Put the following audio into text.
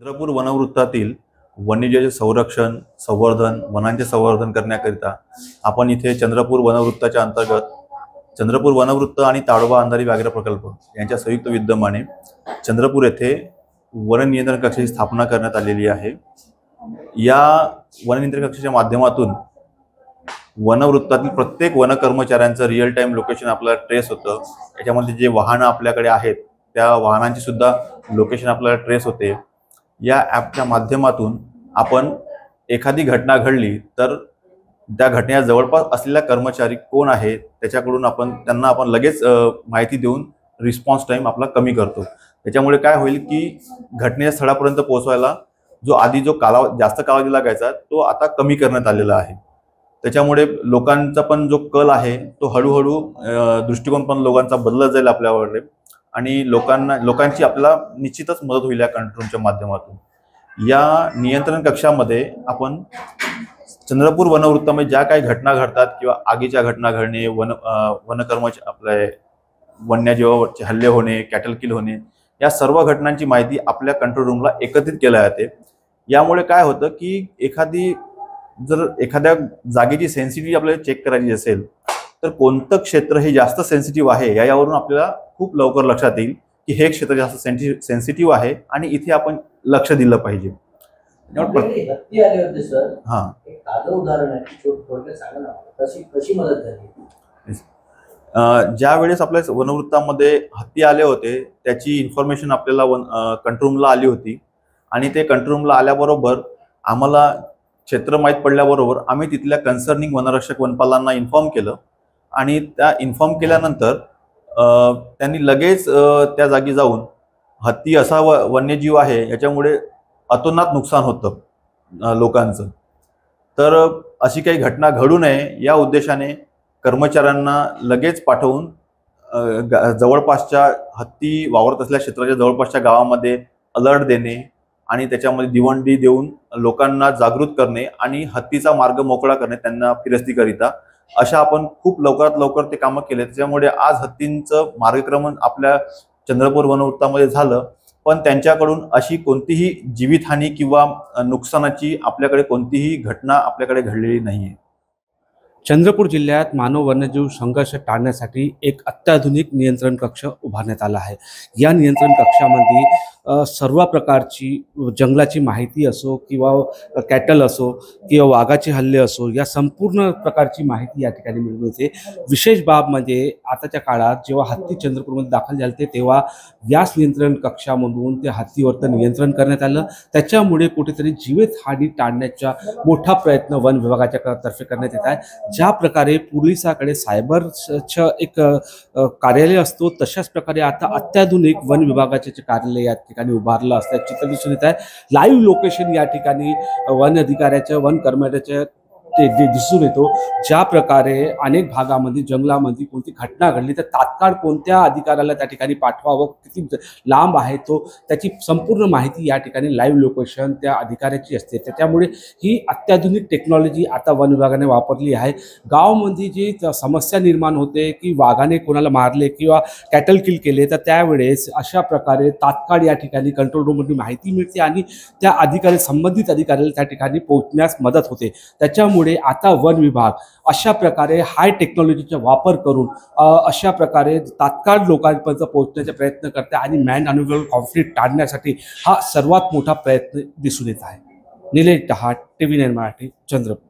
चंद्रपूर वनवृत्तातील वन्यजीवांचे संरक्षण, संवर्धन, वनांचे संवर्धन करण्याकरिता आपण इथे चंद्रपूर वनवृत्ताच्या अंतर्गत चंद्रपूर वनवृत्त आणि ताडोबा अंधारी व्याघ्र प्रकल्प यांच्या संयुक्त विद्यमाने चंद्रपूर येथे वन नियंत्रण कक्षाची स्थापना करण्यात आलेली आहे। या वन नियंत्रण कक्षाच्या माध्यमातून वनवृत्तातील प्रत्येक वन कर्मचाऱ्यांचं रिअल टाइम लोकेशन आपल्याला ट्रेस होतं। याच्यामध्ये जे वाहनं आपल्याकडे आहेत त्या वाहनांची सुद्धा लोकेशन आपल्याला ट्रेस होते। या ॲपच्या माध्यमातून आपण एखादी घटना घडली तर त्या घटनेच्या जवळपास असलेला कर्मचारी कोण आहे त्याच्याकडून त्यांना आपण लगेच माहिती देऊन रिस्पॉन्स टाइम आपला कमी करतो। त्याच्यामुळे काय होईल की घटनेच्या स्थळापर्यंत पोहोचवायला जो जास्त कालावधी लागायचा तो आता कमी करण्यात आलेला आहे। त्याच्यामुळे लोकांचा पण जो कल आहे तो हळूहळू दृष्टिकोन पण लोकांचा बदलत जाईल आपल्यावर आणि लोकांची आपल्याला निश्चितच मदत होईल या कंट्रोलच्या माध्यमातून। या नियंत्रण कक्षामध्ये आपण चंद्रपूर वनवृत्तामध्ये ज्या काही घटना घडतात किंवा आगीच्या घटना घडणे, वनकर्मचारी आपले वन्यजीवावरचे हल्ले होणे, कॅटल किल होणे, या सर्व घटनांची माहिती आपल्या कंट्रोल रूमला एकत्रित केल्या जाते। यामुळे काय होतं की एखाद्या जागेची सेन्सिटिव्हिटी आपल्याला चेक करायची असेल तर कोणतं क्षेत्र हे जास्त सेन्सिटिव्ह आहे यावरून आपल्याला खूप लवकर लक्षात येईल की हे क्षेत्र जास्त सेन्सिटिव्ह आहे आणि इथे आपण लक्ष दिलं पाहिजे। हत्ती आले होते सर, हां, एक ताजं उदाहरण आहे, थोडक्यात सांगा ना कशी मदत झाली। ज्या वेळेस आपल्या वनवृत्तामध्ये हत्ती आले होते त्याची इन्फॉर्मेशन आपल्याला कंट्रोल रूमला आली होती आणि ते कंट्रोल रूमला आल्याबरोबर आम्हाला क्षेत्र माहीत पडल्याबरोबर आम्ही तिथल्या कन्सर्निंग वनरक्षक वनपालांना इन्फॉर्म केलं आणि त्या इन्फॉर्म केल्यानंतर त्यांनी लगेच त्या जागी जाऊन हत्ती असा वन्यजीव आहे याच्यामुळे अतोनात नुकसान होतं लोकांचं, तर अशी काही घटना घडू नये या उद्देशाने कर्मचाऱ्यांना लगेच पाठवून जवळपासच्या हत्ती वावरत असलेल्या क्षेत्राच्या जवळपासच्या गावामध्ये अलर्ट देणे आणि त्याच्यामध्ये दिवंडी देऊन लोकांना जागृत करणे आणि हत्तीचा मार्ग मोकळा करणे त्यांना फिरस्तीकरिता अशा आपण खूप लवकरात लवकर ते कामं केले। त्याच्यामुळे आज हत्तींचं मार्गक्रमण आपल्या चंद्रपूर वनवृत्तामध्ये झालं, पण त्यांच्याकडून अशी कोणतीही जीवितहानी किंवा नुकसानाची आपल्याकडे कोणतीही घटना आपल्याकडे घडलेली नाहीये। चंद्रपूर जिल्ह्यात मानव वन्यजीव संघर्ष टाळण्यासाठी एक अत्याधुनिक नियंत्रण कक्ष उभारण्यात आला आहे। या नियंत्रण कक्षामध्ये सर्व प्रकारची जंगलाची माहिती असो किंवा कॅटल असो किंवा वाघाचे हल्ले असो या संपूर्ण प्रकारची माहिती या ठिकाणी मिळते। विशेष बाब म्हणजे आताच्या काळात जेव्हा हत्ती चंद्रपूरमध्ये दाखल झाले तेव्हा याच नियंत्रण कक्षामधून ते हत्तीवर नियंत्रण करण्यात आलं। त्याच्यामुळे कुठेतरी जीवितहानी टाळण्याचा मोठा प्रयत्न वन विभागाच्या तर्फे करण्यात येत आहे। ज्या प्रकारे पोलिसाकडे सायबरचं एक कार्यालय असतो तशाच प्रकारे आता अत्याधुनिक वन विभागाचे कार्यालय या ठिकाणी उभारलं असल्याचं चित्र दिसून येत आहे। लाईव्ह लोकेशन या ठिकाणी वन अधिकाऱ्याचं वन कर्मचाऱ्याचं ते दिसून येतो। ज्या प्रकारे अनेक भागामध्ये जंगलामध्ये कोणती घटना घडली तर तात्काळ कोणत्या अधिकाऱ्याला त्या ठिकाणी पाठवावं, किती लांब आहे तो, त्याची संपूर्ण माहिती या ठिकाणी लाईव्ह लोकेशन त्या अधिकाऱ्याची असते। त्याच्यामुळे ही अत्याधुनिक टेक्नॉलॉजी आता वन विभागाने वापरली आहे। गावामध्ये जी समस्या निर्माण होते की वाघाने कोणाला मारले किंवा कॅटल किल केले तर त्यावेळेस अशा प्रकारे तात्काळ या ठिकाणी कंट्रोल रूममध्ये माहिती मिळते आणि त्या संबंधित अधिकाऱ्याला त्या ठिकाणी पोहोचण्यास मदत होते। त्याच्यामुळे आता वन विभाग अशा प्रकारे हाय टेक्नॉलॉजीचा वापर करून अशा प्रकारे तात्काळ लोकांपर्यंत पोहोचण्याचा प्रयत्न करते आणि मॅन अनइक्वल कॉन्फ्लिक्ट टाळण्यासाठी हा सर्वात मोठा प्रयत्न दिसून येत आहे। निलेश डहाट, TV9 मराठी, चंद्रपूर।